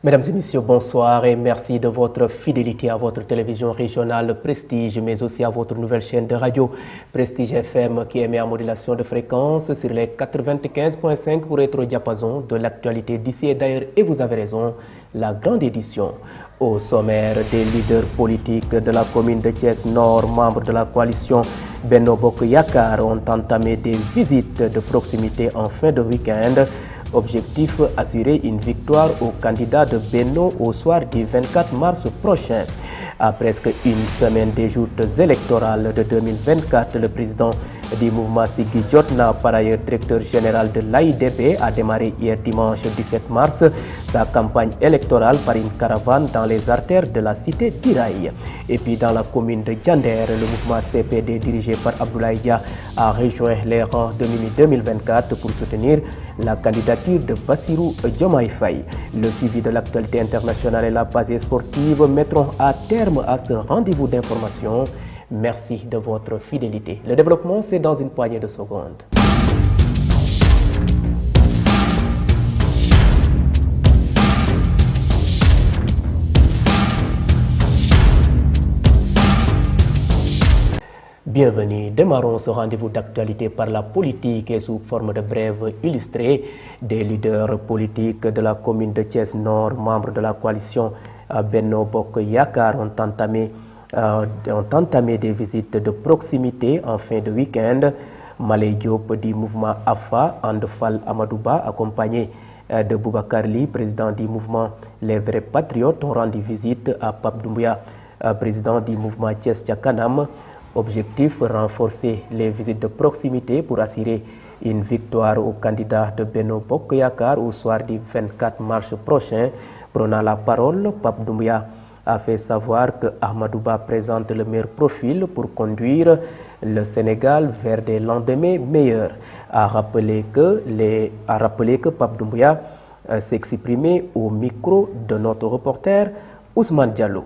Mesdames et messieurs, bonsoir et merci de votre fidélité à votre télévision régionale Prestige, mais aussi à votre nouvelle chaîne de radio Prestige FM qui émet en modulation de fréquence sur les 95.5 pour être au diapason de l'actualité d'ici et d'ailleurs. Et vous avez raison, la grande édition. Au sommaire, des leaders politiques de la commune de Thiès Nord, membres de la coalition Benno Bokk Yakaar, ont entamé des visites de proximité en fin de week-end. Objectif, assurer une victoire au candidat de Benno au soir du 24 mars prochain. À presque une semaine des joutes électorales de 2024, le président du mouvement Siggi Jotna, par ailleurs directeur général de l'AIDB, a démarré hier dimanche 17 mars sa campagne électorale par une caravane dans les artères de la cité d'Iraï. Et puis dans la commune de Diender, le mouvement CPD dirigé par Abdoulaye Dia a rejoint les rangs de Mimi 2024 pour soutenir la candidature de Bassirou Diomaye Faye. Le suivi de l'actualité internationale et la base sportive mettront à terme à ce rendez-vous d'information. Merci de votre fidélité. Le développement, c'est dans une poignée de secondes. Bienvenue, démarrons ce rendez-vous d'actualité par la politique et sous forme de brève illustrée. Des leaders politiques de la commune de Thiès Nord, membres de la coalition Benno Bokk Yakaar, ont entamé des visites de proximité en fin de week-end. Malay Diop du mouvement AFA, Andefal Amadouba, accompagné de Boubacar Ly, président du mouvement Les Vrais Patriotes, ont rendu visite à Pape Doumbouya, président du mouvement Thiès Kanam. Objectif, renforcer les visites de proximité pour assurer une victoire au candidat de Benno Bokk Yakaar au soir du 24 mars prochain. Prenant la parole, Pape Doumbouya a fait savoir que Ahmadouba présente le meilleur profil pour conduire le Sénégal vers des lendemains meilleurs. A rappelé que Pape Doumbouya s'exprimait au micro de notre reporter Ousmane Diallo.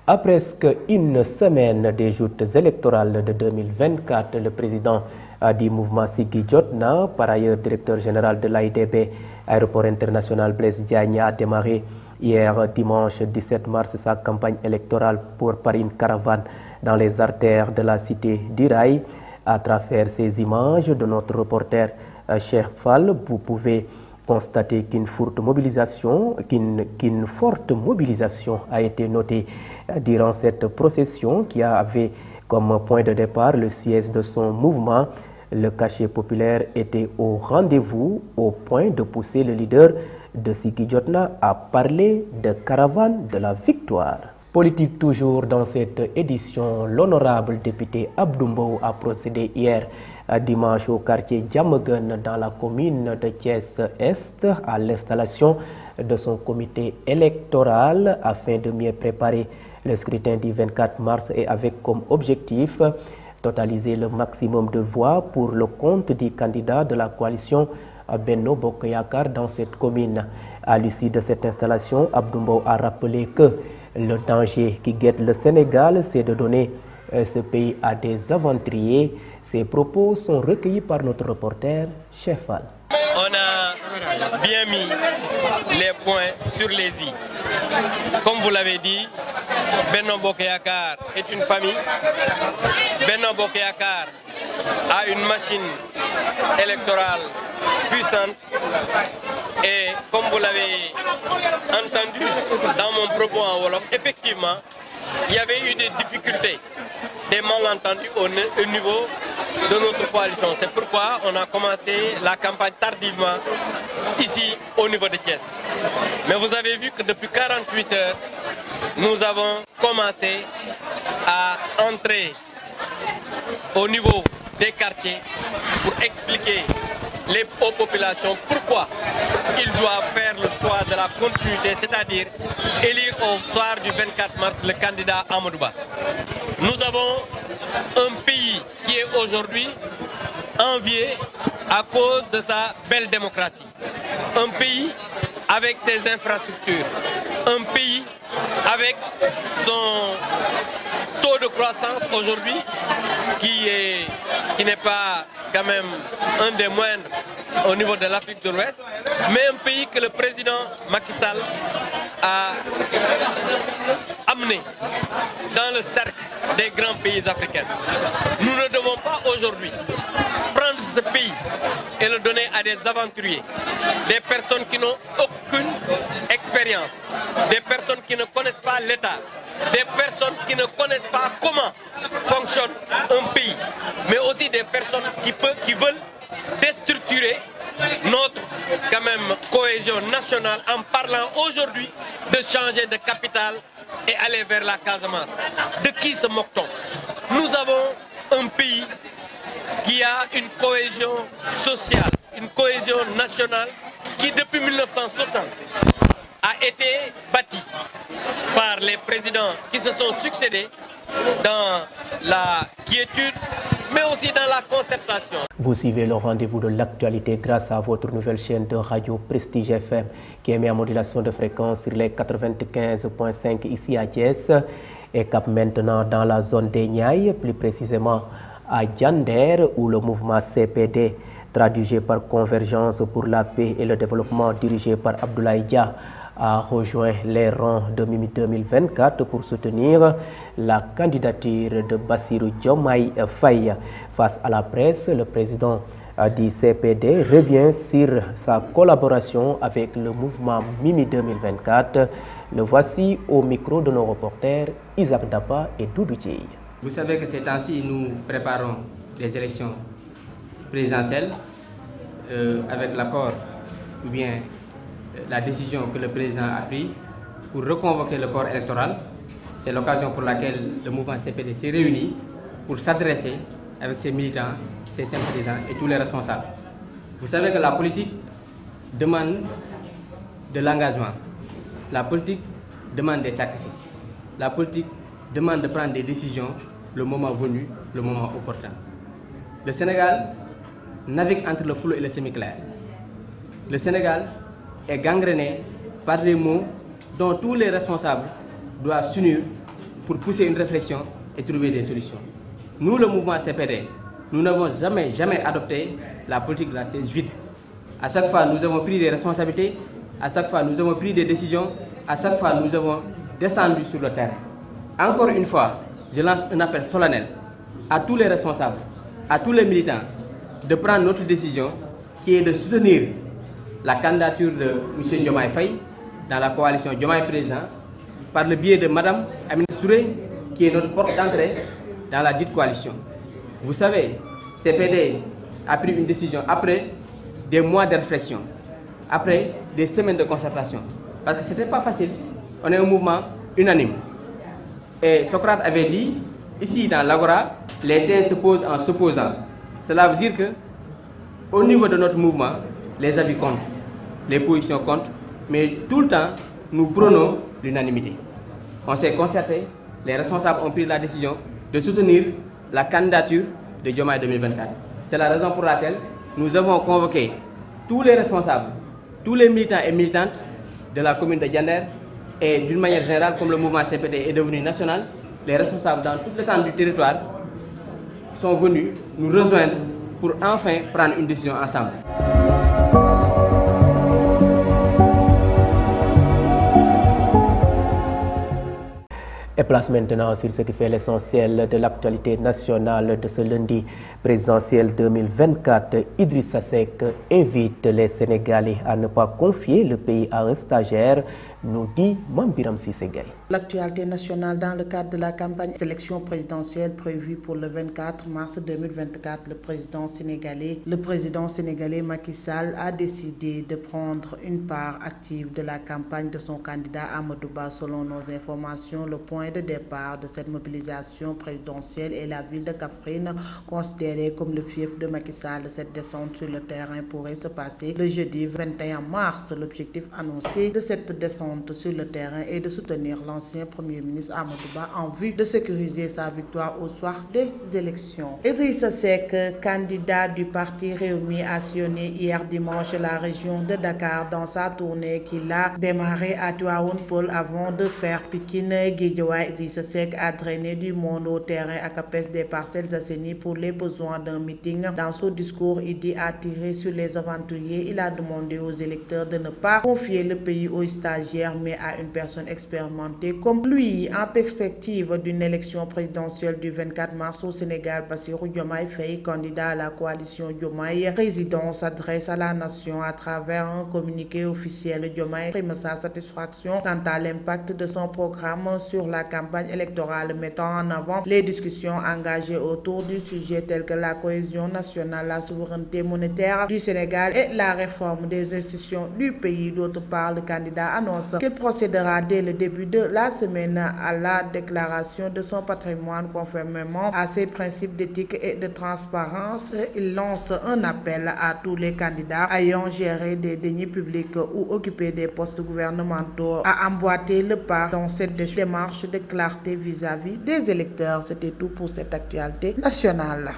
À presque une semaine des joutes électorales de 2024, le président du mouvement Siggi Jotna, par ailleurs directeur général de l'AIDB, Aéroport international Blaise Diagne, a démarré hier dimanche 17 mars sa campagne électorale par une caravane dans les artères de la cité d'Iraï. À travers ces images de notre reporter Cheikh Fall, vous pouvez constater qu'une forte mobilisation a été notée durant cette procession qui avait comme point de départ le siège de son mouvement. Le cachet populaire était au rendez-vous au point de pousser le leader de Siggi Jotna à parler de caravane de la victoire. Politique toujours dans cette édition, l'honorable député Abdou Mbow a procédé hier dimanche au quartier Diamaguène dans la commune de Thiès-Est à l'installation de son comité électoral afin de mieux préparer le scrutin du 24 mars et avec comme objectif totaliser le maximum de voix pour le compte du candidat de la coalition Benno Bokk Yakaar dans cette commune. À l'issue de cette installation, Abdou Mbow a rappelé que le danger qui guette le Sénégal, c'est de donner ce pays à des aventuriers. Ces propos sont recueillis par notre reporter Cheikh Fall. On a bien mis les points sur les i. Comme vous l'avez dit, Benno Bokk Yakaar est une famille. Benno Bokk Yakaar a une machine électorale puissante. Et comme vous l'avez entendu dans mon propos en Wolof, effectivement, il y avait eu des difficultés, des malentendus au niveau de notre coalition. C'est pourquoi on a commencé la campagne tardivement ici au niveau de Thiès. Mais vous avez vu que depuis 48 heures, nous avons commencé à entrer au niveau des quartiers pour expliquer aux populations pourquoi ils doivent faire le choix de la continuité, c'est-à-dire élire au soir du 24 mars le candidat Amadouba. Nous avons un pays qui est aujourd'hui envié à cause de sa belle démocratie. Un pays avec ses infrastructures. Un pays avec son taux de croissance aujourd'hui qui n'est pas quand même un des moindres au niveau de l'Afrique de l'Ouest, mais un pays que le président Macky Sall a amené dans le cercle des grands pays africains. Nous ne devons pas aujourd'hui prendre ce pays et le donner à des aventuriers, des personnes qui n'ont aucune expérience, des personnes qui ne connaissent pas l'État, des personnes qui ne connaissent pas comment fonctionne un pays, mais aussi des personnes qui veulent déstructurer notre quand même cohésion nationale en parlant aujourd'hui de changer de capitale et aller vers la Casamance. De qui se moque-t-on? Nous avons un pays qui a une cohésion sociale, une cohésion nationale qui depuis 1960 a été bâtie par les présidents qui se sont succédés dans la quiétude, mais aussi dans la concertation. Vous suivez le rendez-vous de l'actualité grâce à votre nouvelle chaîne de radio Prestige FM qui émet en modulation de fréquence sur les 95.5 ici à Thiès et cap maintenant dans la zone des Niayes, plus précisément à Diender où le mouvement CPD, traduit par Convergence pour la paix et le développement dirigé par Abdoulaye Dia, a rejoint les rangs de Mimi 2024 pour soutenir la candidature de Bassirou Diomaye Faye. Face à la presse, le président du CPD revient sur sa collaboration avec le mouvement Mimi 2024. Le voici au micro de nos reporters Isaac Dapa et Doudou Dieye. Vous savez que ces temps-ci, nous préparons des élections présidentielles avec l'accord ou bien la décision que le président a prise pour reconvoquer le corps électoral. C'est l'occasion pour laquelle le mouvement CPD s'est réuni pour s'adresser avec ses militants, ses sympathisants et tous les responsables. Vous savez que la politique demande de l'engagement. La politique demande des sacrifices. La politique demande de prendre des décisions le moment venu, le moment opportun. Le Sénégal navigue entre le flou et le semi-clair. Le Sénégal est gangréné par des mots dont tous les responsables doivent s'unir pour pousser une réflexion et trouver des solutions. Nous, le mouvement CPD, nous n'avons jamais adopté la politique de la chaise vide. À chaque fois, nous avons pris des responsabilités, à chaque fois, nous avons pris des décisions, à chaque fois, nous avons descendu sur le terrain. Encore une fois, je lance un appel solennel à tous les responsables, à tous les militants, de prendre notre décision qui est de soutenir la candidature de M. Diomaye Faye dans la coalition Diomaye Président par le biais de Mme Aminata Touré qui est notre porte d'entrée dans la dite coalition. Vous savez, CPD a pris une décision après des mois de réflexion, après des semaines de concertation, parce que ce n'était pas facile. On est un mouvement unanime. Et Socrate avait dit, ici dans l'Agora, les thèses se posent en s'opposant. Cela veut dire que, au niveau de notre mouvement, les avis comptent, les positions comptent, mais tout le temps, nous prônons l'unanimité. On s'est concerté, les responsables ont pris la décision de soutenir la candidature de Diomaye 2024. C'est la raison pour laquelle nous avons convoqué tous les responsables, tous les militants et militantes de la commune de Diender et d'une manière générale, comme le mouvement CPD est devenu national, les responsables dans toute l'étendue du territoire sont venus nous rejoindre pour enfin prendre une décision ensemble. Et place maintenant sur ce qui fait l'essentiel de l'actualité nationale de ce lundi présidentiel 2024. Idrissa Seck invite les Sénégalais à ne pas confier le pays à un stagiaire, nous dit Mambiram Sissegay. L'actualité nationale dans le cadre de la campagne élection présidentielle prévue pour le 24 mars 2024, le président sénégalais Macky Sall a décidé de prendre une part active de la campagne de son candidat Amadou Ba. Selon nos informations, le point de départ de cette mobilisation présidentielle est la ville de Kaffrine, considérée comme le fief de Macky Sall. Cette descente sur le terrain pourrait se passer le jeudi 21 mars. L'objectif annoncé de cette descente présente sur le terrain et de soutenir l'ancien Premier ministre Amadou Ba en vue de sécuriser sa victoire au soir des élections. Idrissa Seck, candidat du parti Rewmi, a sillonné hier dimanche la région de Dakar dans sa tournée qu'il a démarrée à Tivaoune Peulh avant de faire Pikine et Guédiawaye. Idrissa Seck a drainer du monde au terrain à CAPES des Parcelles Assainies pour les besoins d'un meeting. Dans son discours, il a tiré sur les aventuriers. Il a demandé aux électeurs de ne pas confier le pays aux stagiaires mais à une personne expérimentée comme lui. En perspective d'une élection présidentielle du 24 mars au Sénégal, Bassirou Diomaye Faye, candidat à la coalition Diomaye Président, s'adresse à la nation à travers un communiqué officiel. Diomaye exprime sa satisfaction quant à l'impact de son programme sur la campagne électorale, mettant en avant les discussions engagées autour du sujet tels que la cohésion nationale, la souveraineté monétaire du Sénégal et la réforme des institutions du pays. D'autre part, le candidat annonce qu'il procédera dès le début de la semaine à la déclaration de son patrimoine conformément à ses principes d'éthique et de transparence. Il lance un appel à tous les candidats ayant géré des deniers publics ou occupé des postes gouvernementaux à emboîter le pas dans cette démarche de clarté vis-à-vis des électeurs. C'était tout pour cette actualité nationale.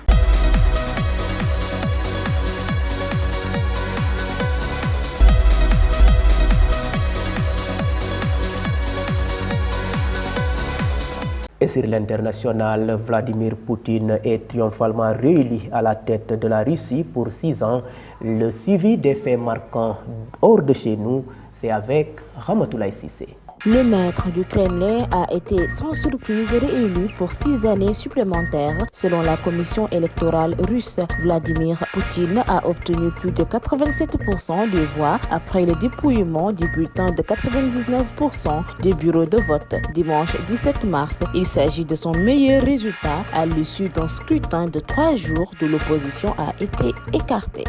Et sur l'international, Vladimir Poutine est triomphalement réélu à la tête de la Russie pour 6 ans. Le suivi des faits marquants hors de chez nous, c'est avec Ramatoulaye Cissé. Le maître du Kremlin a été sans surprise réélu pour 6 années supplémentaires. Selon la commission électorale russe, Vladimir Poutine a obtenu plus de 87% des voix après le dépouillement du bulletin de 99% des bureaux de vote. Dimanche 17 mars, il s'agit de son meilleur résultat à l'issue d'un scrutin de 3 jours où l'opposition a été écartée.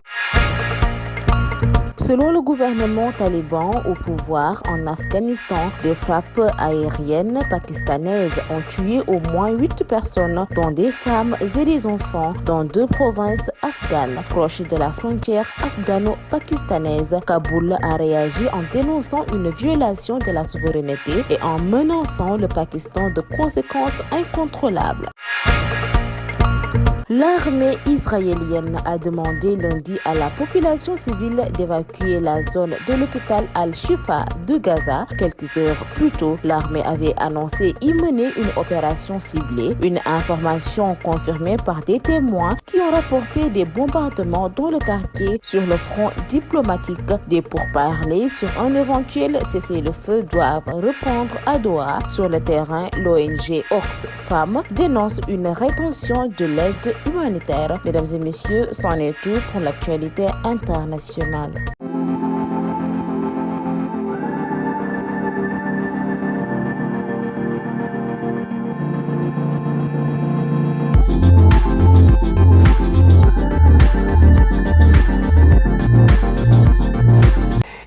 Selon le gouvernement taliban au pouvoir en Afghanistan, des frappes aériennes pakistanaises ont tué au moins 8 personnes, dont des femmes et des enfants, dans 2 provinces afghanes proches de la frontière afghano-pakistanaise. Kaboul a réagi en dénonçant une violation de la souveraineté et en menaçant le Pakistan de conséquences incontrôlables. L'armée israélienne a demandé lundi à la population civile d'évacuer la zone de l'hôpital Al-Shifa de Gaza. Quelques heures plus tôt, l'armée avait annoncé y mener une opération ciblée, une information confirmée par des témoins qui ont rapporté des bombardements dans le quartier. Sur le front diplomatique, des pourparlers sur un éventuel cessez-le-feu doivent reprendre à Doha. Sur le terrain, l'ONG Oxfam dénonce une rétention de l'aide humanitaire. Mesdames et messieurs, c'en est tout pour l'actualité internationale.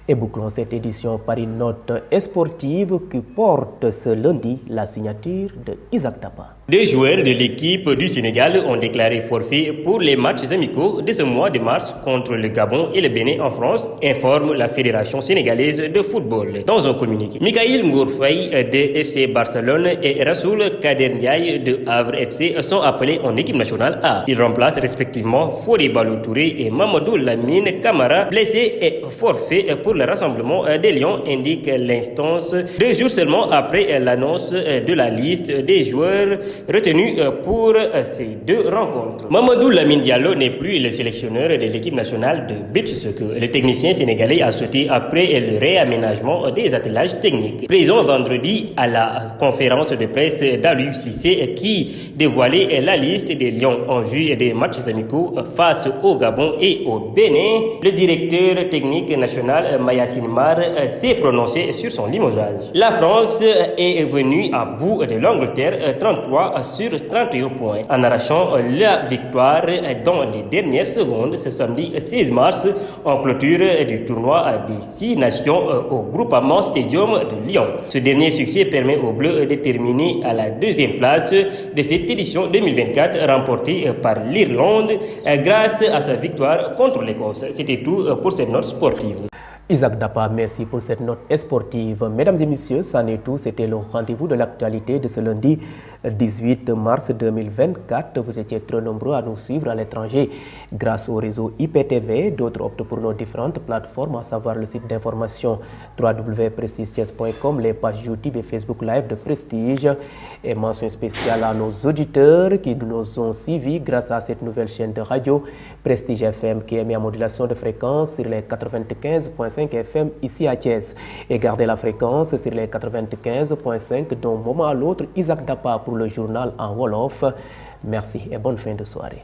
Et bouclons cette édition par une note sportive qui porte ce lundi la signature de Isaac Tapa. Des joueurs de l'équipe du Sénégal ont déclaré forfait pour les matchs amicaux de ce mois de mars contre le Gabon et le Bénin en France, informe la Fédération sénégalaise de football. Dans un communiqué, Mikhail Ngourfaï de FC Barcelone et Rassoul Kader Ndiaye de Havre FC sont appelés en équipe nationale A. Ils remplacent respectivement Fodé Ballo-Touré et Mamadou Lamine Camara, blessés et forfaits pour le rassemblement des Lions, indique l'instance 2 jours seulement après l'annonce de la liste des joueurs retenu pour ces 2 rencontres. Mamadou Lamine Diallo n'est plus le sélectionneur de l'équipe nationale de beach soccer. Le technicien sénégalais a sauté après le réaménagement des attelages techniques. Présent vendredi à la conférence de presse d'Aliou Cissé qui dévoilait la liste des Lions en vue des matchs amicaux face au Gabon et au Bénin, le directeur technique national Mayacine Mar s'est prononcé sur son limogeage. La France est venue à bout de l'Angleterre 33 sur 31 points en arrachant la victoire dans les dernières secondes ce samedi 16 mars en clôture du tournoi des 6 nations au Groupama Stadium de Lyon. Ce dernier succès permet aux Bleus de terminer à la 2e place de cette édition 2024 remportée par l'Irlande grâce à sa victoire contre l'Écosse. C'était tout pour cette note sportive. Isaac Dapa, merci pour cette note sportive. Mesdames et messieurs, c'en est tout. C'était le rendez-vous de l'actualité de ce lundi 18 mars 2024. Vous étiez trop nombreux à nous suivre à l'étranger grâce au réseau IPTV. D'autres optent pour nos différentes plateformes, à savoir le site d'information www.prestigechess.com, les pages YouTube et Facebook Live de Prestige. Et mention spéciale à nos auditeurs qui nous ont suivis grâce à cette nouvelle chaîne de radio Prestige FM qui émet en modulation de fréquence sur les 95.5 FM ici à Thiès. Et gardez la fréquence sur les 95.5 d'un moment à l'autre. Isaac Dapa pour le journal en Wolof. Merci et bonne fin de soirée.